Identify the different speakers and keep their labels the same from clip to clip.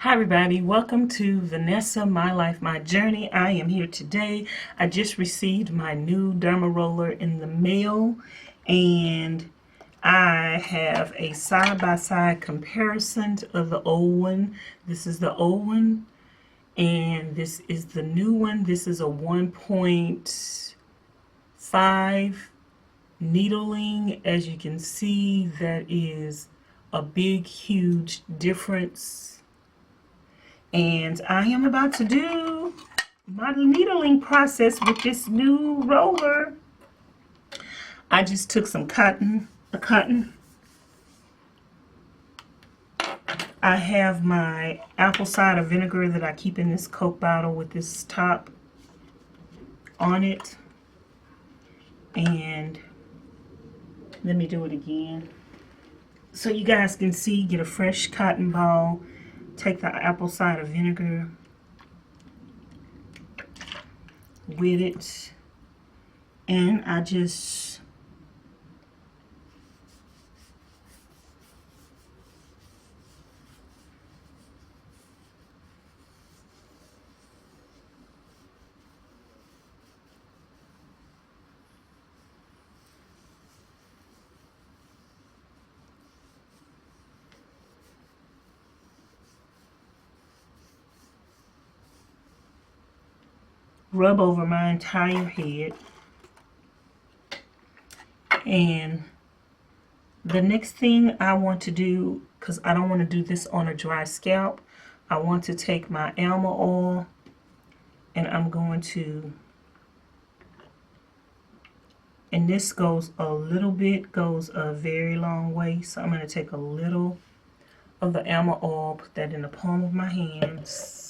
Speaker 1: Hi everybody, welcome to Vanessa, My Life, My Journey. I am here today. I just received my new derma roller in the mail and I have a side-by-side comparison of the old one. This is the old one and this is the new one. This is a 1.5 needling. As you can see, that is a big, huge difference. And I am about to do my needling process with this new roller. I just took some cotton. I have my apple cider vinegar that I keep in this Coke bottle with this top on it. And let me do it again. So you guys can see, get a fresh cotton ball, take the apple cider vinegar with it, and I just rub over my entire head. And the next thing I want to do, because I don't want to do this on a dry scalp, I want to take my almond oil and I'm going to, and this goes a little bit, goes a very long way, so I'm going to take a little of the almond oil, put that in the palm of my hands.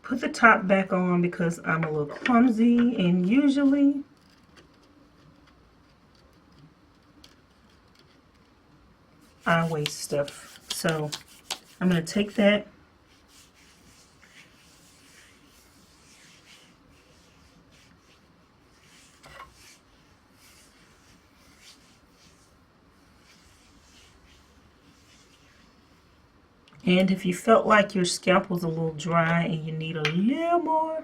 Speaker 1: Put the top back on because I'm a little clumsy and usually I waste stuff. So I'm going to take that and if you felt like your scalp was a little dry and you need a little more,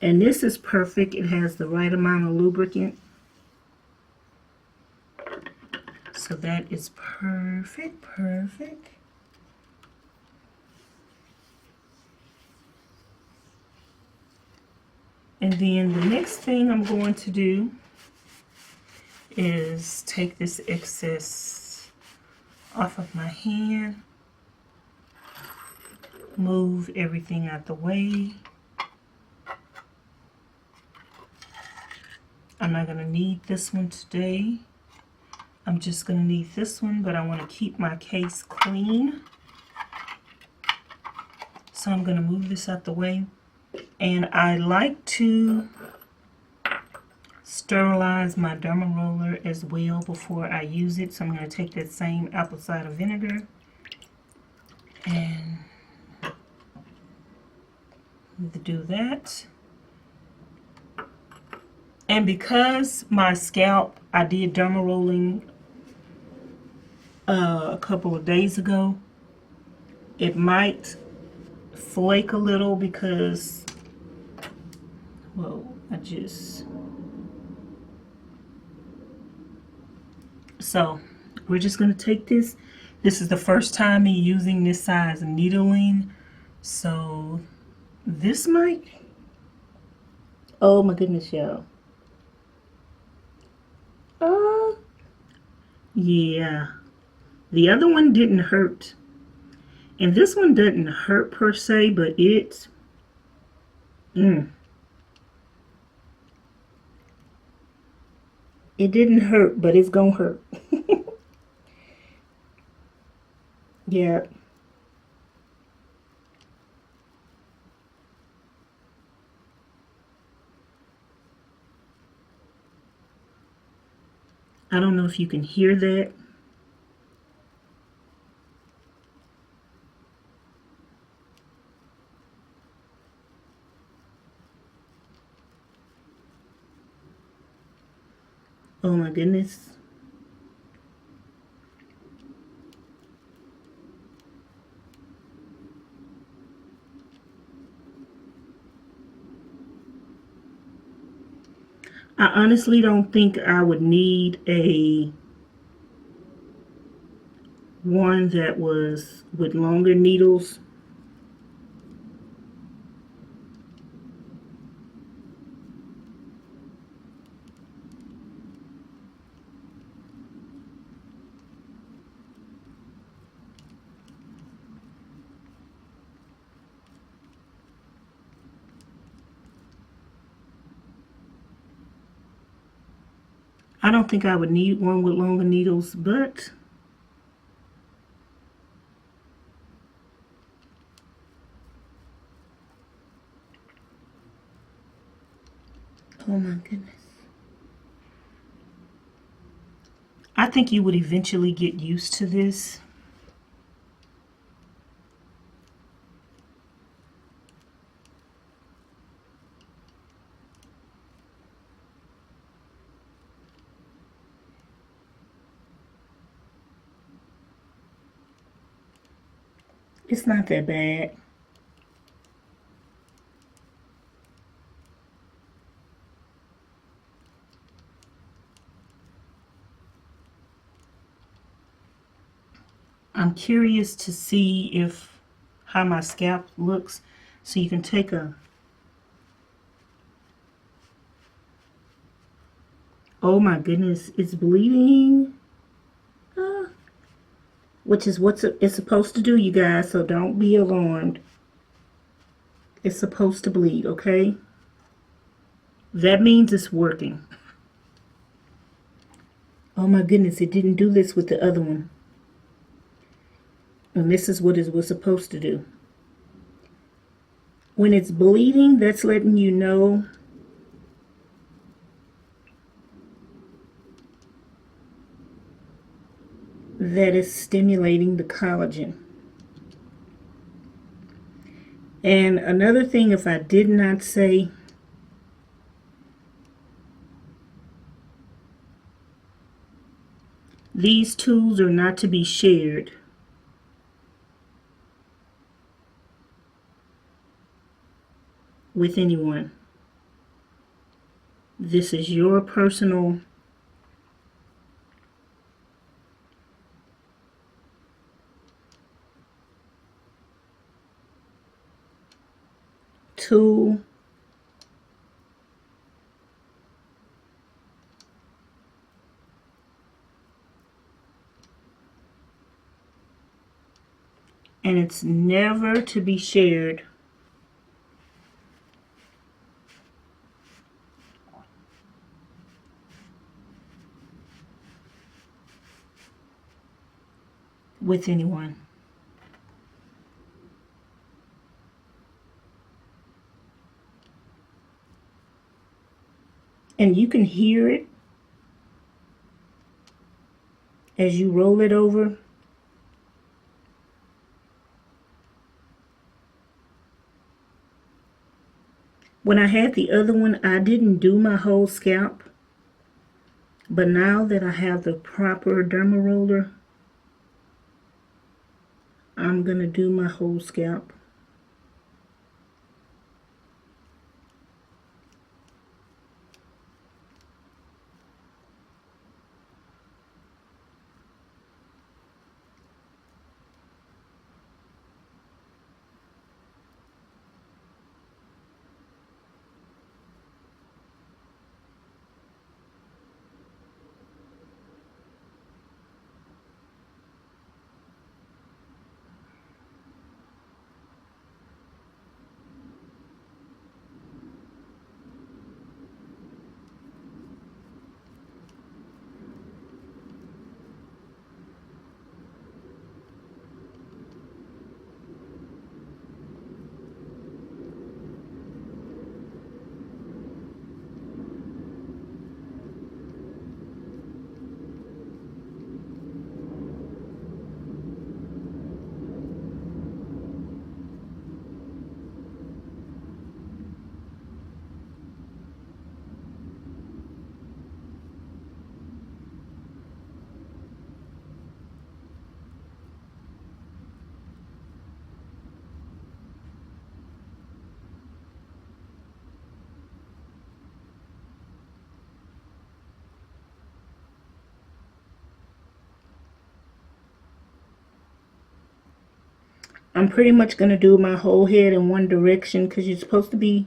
Speaker 1: and this is perfect. It has the right amount of lubricant. So that is perfect. And then the next thing I'm going to do is take this excess off of my hand, move everything out the way. I'm not going to need this one today. I'm just going to need this one, but I want to keep my case clean. So I'm going to move this out the way. And I like to sterilize my derma roller as well before I use it. So I'm going to take that same apple cider vinegar and do that. And because my scalp, I did derma rolling a couple of days ago, it might flake a little because, well, so we're just going to take this. This is the first time me using this size needling, so this might, oh my goodness, y'all. Yeah, the other one didn't hurt, and this one doesn't hurt per se, but it it didn't hurt, but it's gonna hurt. Yeah. I don't know if you can hear that. Oh my goodness. I honestly don't think I would need a one that was with longer needles. I don't think I would need one with longer needles, but oh my goodness. I think you would eventually get used to this. It's not that bad. I'm curious to see if how my scalp looks. So you can take a, oh my goodness, it's bleeding. Which is what it's supposed to do, you guys, so don't be alarmed. It's supposed to bleed, okay? That means it's working. Oh my goodness, it didn't do this with the other one. And this is what it was supposed to do. When it's bleeding, that's letting you know that it's stimulating the collagen. And another thing, if I did not say, these tools are not to be shared with anyone. This is your personal tool. And it's never to be shared with anyone. And you can hear it as you roll it over. When I had the other one, I didn't do my whole scalp. But now that I have the proper derma roller, I'm going to do my whole scalp. I'm pretty much going to do my whole head in one direction because you're supposed to be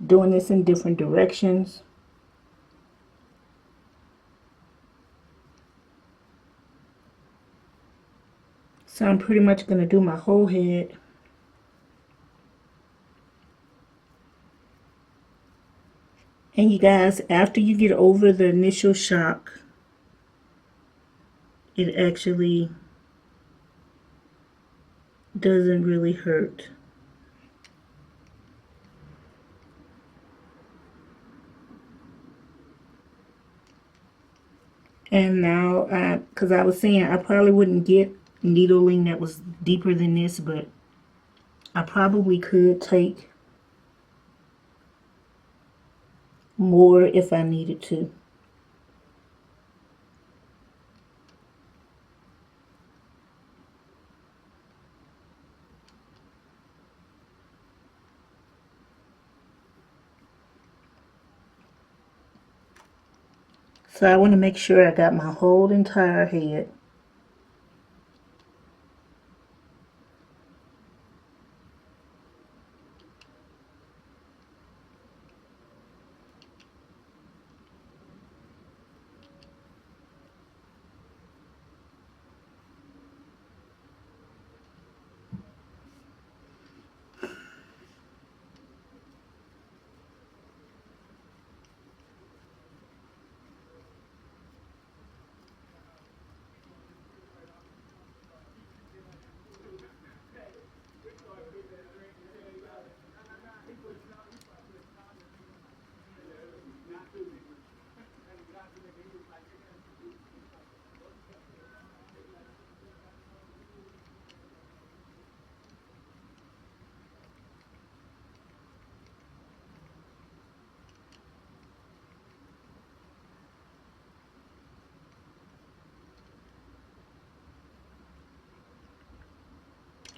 Speaker 1: doing this in different directions. So I'm pretty much going to do my whole head. And you guys, after you get over the initial shock, it actually doesn't really hurt. And now, because I was saying I probably wouldn't get needling that was deeper than this, but I probably could take more if I needed to. So I want to make sure I got my whole entire head.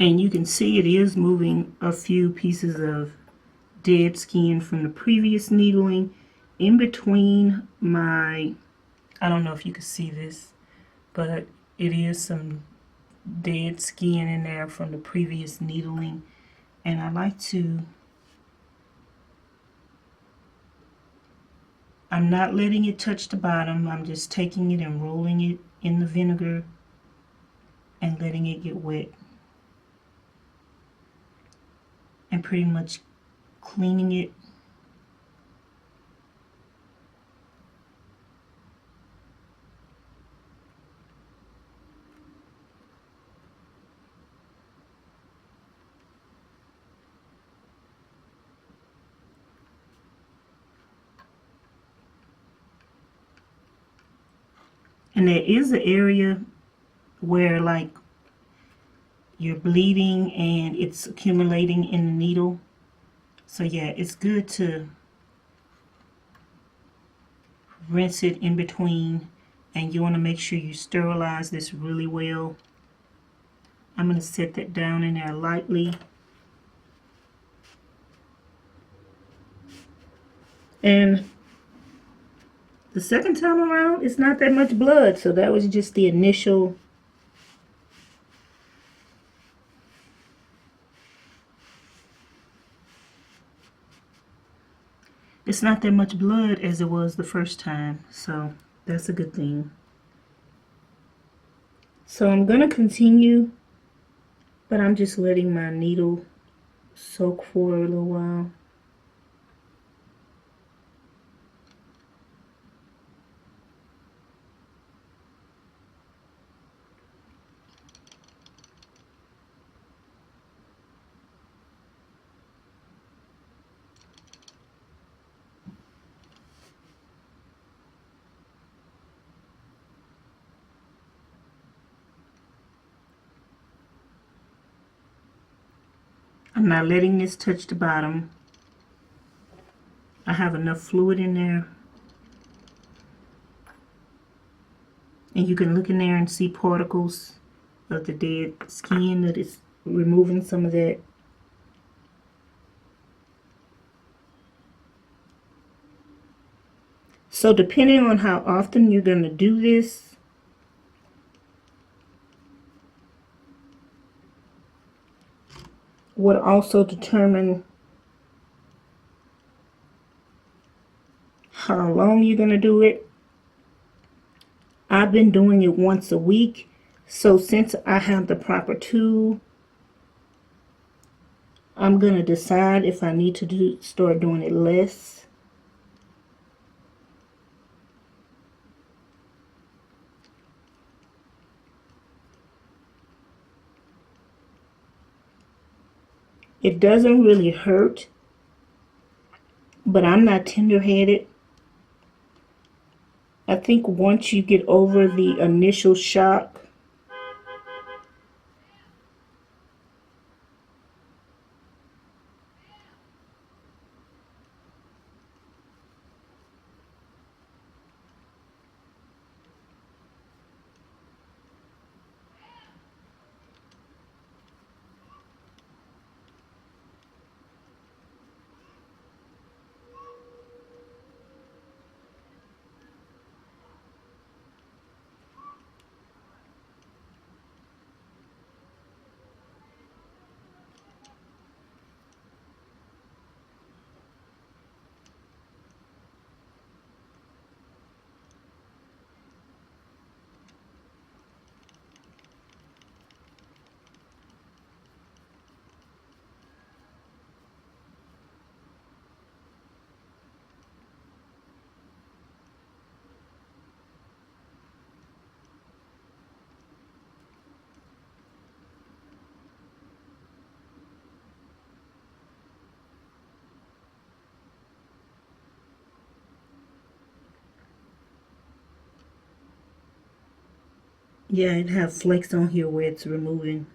Speaker 1: And you can see it is moving a few pieces of dead skin from the previous needling in between my, I don't know if you can see this, but it is some dead skin in there from the previous needling. And I like to, I'm not letting it touch the bottom. I'm just taking it and rolling it in the vinegar and letting it get wet. And pretty much cleaning it. And there is an area where like you're bleeding and it's accumulating in the needle. So yeah, it's good to rinse it in between, and you want to make sure you sterilize this really well. I'm going to set that down in there lightly. And the second time around, it's not that much blood, so that was just the initial. It's not that much blood as it was the first time, so that's a good thing. So I'm going to continue, but I'm just letting my needle soak for a little while. I'm not letting this touch the bottom. I have enough fluid in there. And you can look in there and see particles of the dead skin that is removing some of that. So depending on how often you're going to do this, would also determine how long you're going to do it. I've been doing it once a week, so since I have the proper tool, I'm going to decide if I need to start doing it less. It doesn't really hurt, but I'm not tender-headed. I think once you get over the initial shock, yeah, it has flakes on here where it's removing.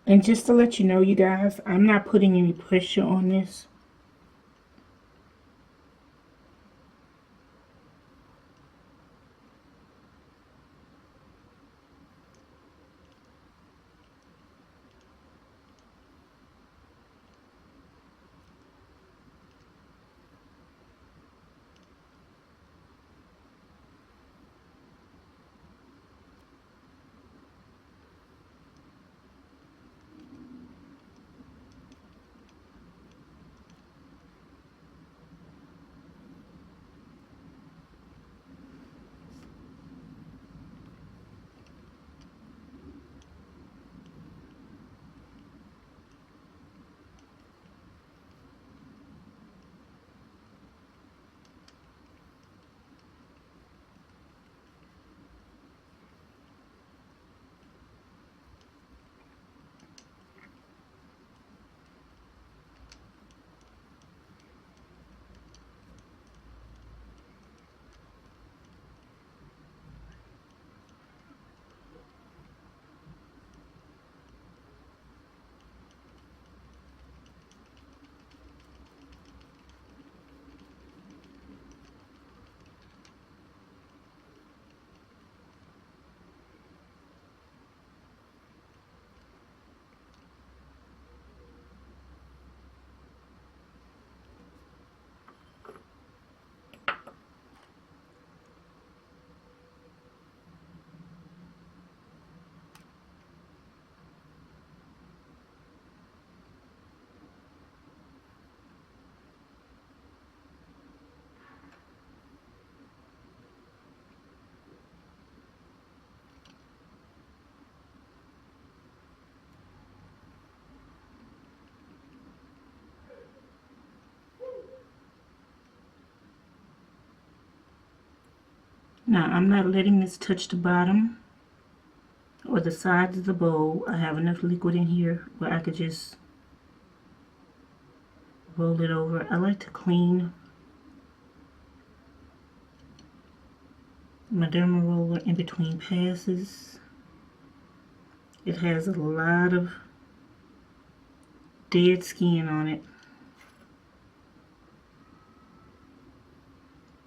Speaker 1: And just to let you know, you guys, I'm not putting any pressure on this. Now I'm not letting this touch the bottom or the sides of the bowl. I have enough liquid in here where I could just roll it over. I like to clean my derma roller in between passes. It has a lot of dead skin on it,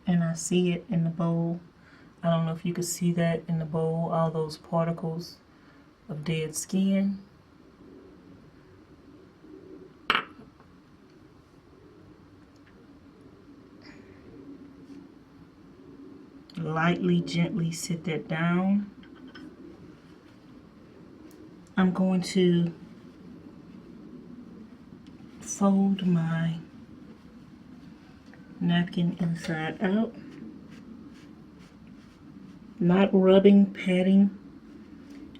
Speaker 1: and I see it in the bowl. I don't know if you can see that in the bowl, all those particles of dead skin. Lightly, gently sit that down. I'm going to fold my napkin inside out, not rubbing, patting,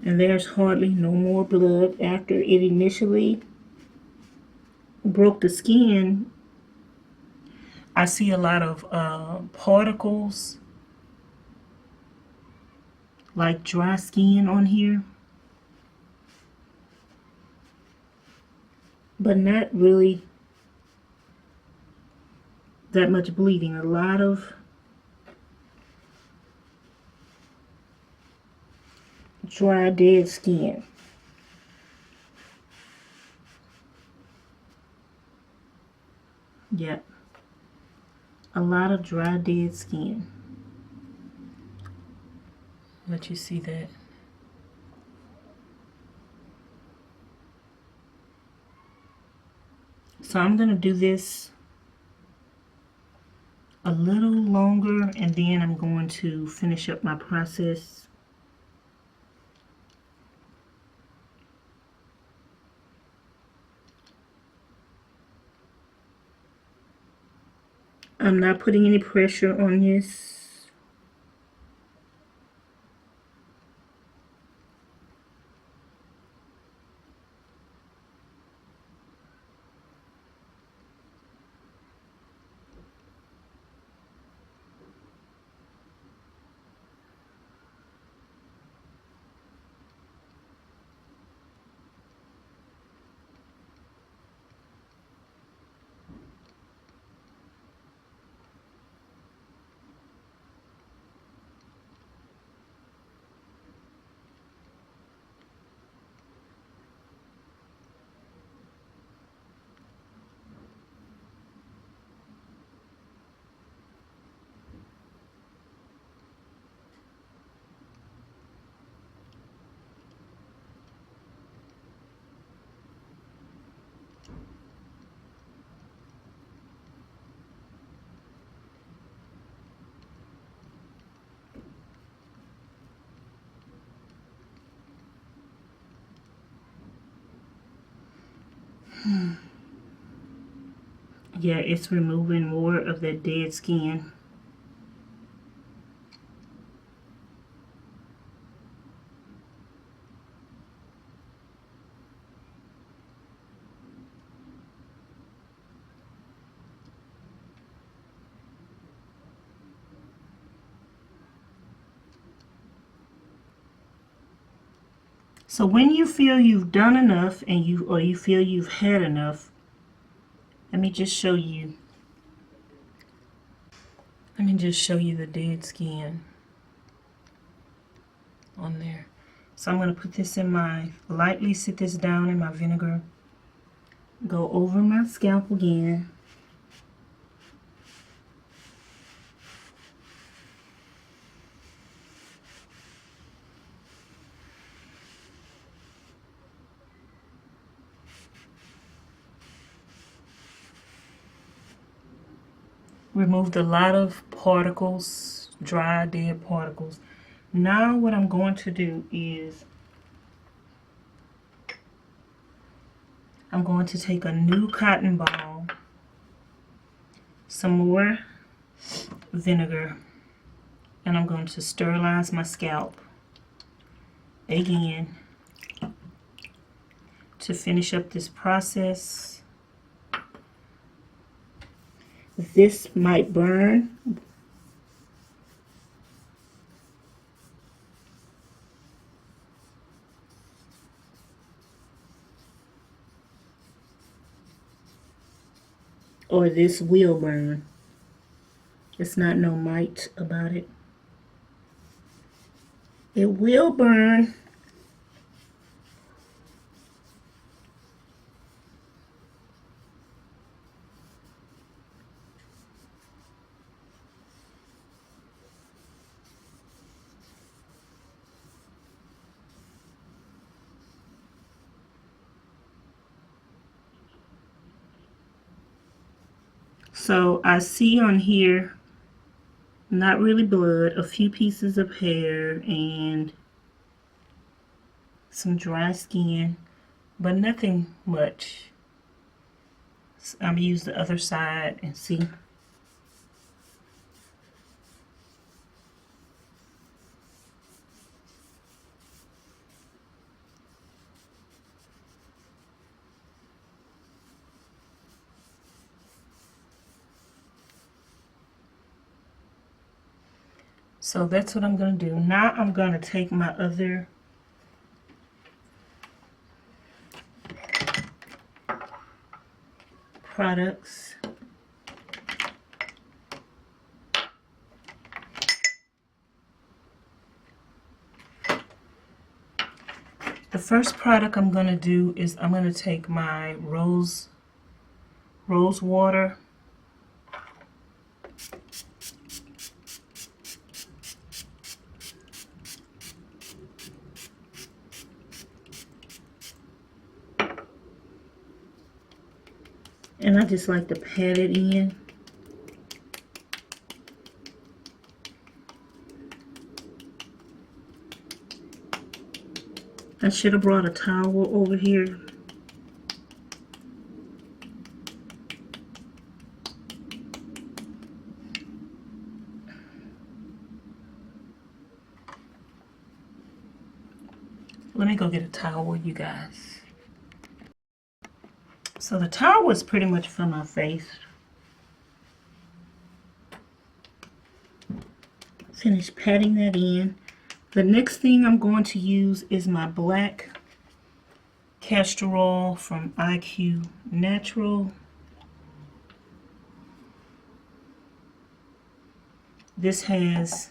Speaker 1: and there's hardly no more blood. After it initially broke the skin, I see a lot of particles like dry skin on here, but not really that much bleeding. A lot of dry, dead skin. Yep. A lot of dry, dead skin. Let you see that. So I'm going to do this a little longer, and then I'm going to finish up my process. I'm not putting any pressure on this. Yeah, it's removing more of that dead skin. So when you feel you've done enough and you feel you've had enough, let me just show you. Let me just show you the dead skin on there. So I'm going to put this in my, lightly sit this down in my vinegar. Go over my scalp again. Removed a lot of particles, dry, dead particles. Now what I'm going to do is I'm going to take a new cotton ball, some more vinegar, and I'm going to sterilize my scalp again to finish up this process. This might burn, or this will burn. It's not no might about it. It will burn. So I see on here, not really blood, a few pieces of hair and some dry skin, but nothing much. So I'm gonna use the other side and see. So that's what I'm going to do. Now I'm going to take my other products. The first product I'm going to do is I'm going to take my rose water. And I just like to pat it in. I should have brought a towel over here. Let me go get a towel, you guys. So the towel was pretty much for my face. Finish patting that in. The next thing I'm going to use is my black castor oil from IQ Natural. This has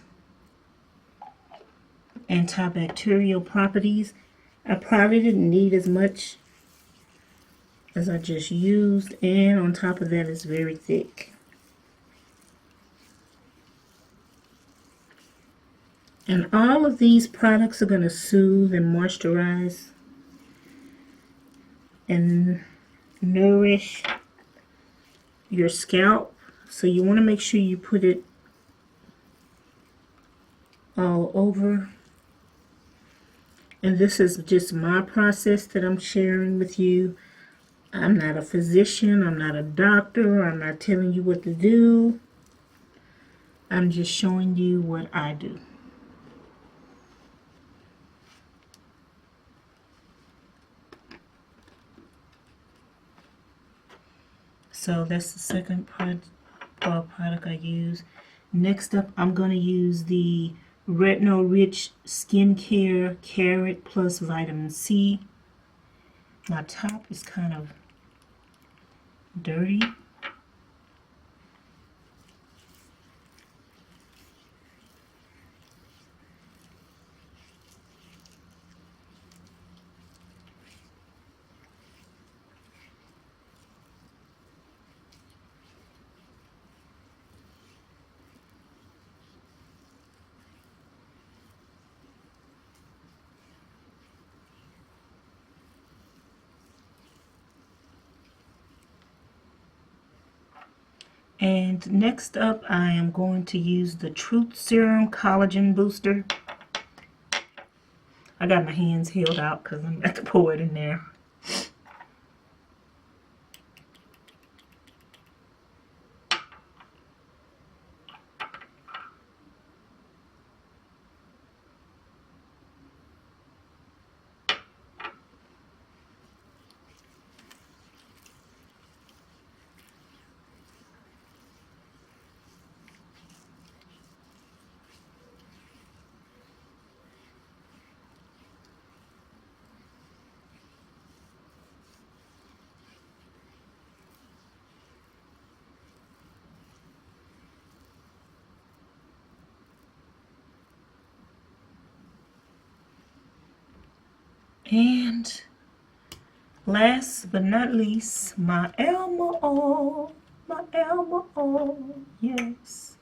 Speaker 1: antibacterial properties. I probably didn't need as much as I just used, and on top of that, it's very thick. And all of these products are going to soothe and moisturize and nourish your scalp. So you want to make sure you put it all over. And this is just my process that I'm sharing with you. I'm not a physician, I'm not a doctor, I'm not telling you what to do. I'm just showing you what I do. So that's the second product I use. Next up, I'm going to use the Retinol Rich Skincare Carrot Plus Vitamin C. My top is kind of dirty. And next up, I am going to use the Truth Serum Collagen Booster. I got my hands held out because I'm about to pour it in there. And last but not least, my Elmo oil. My Elmo oil. Yes.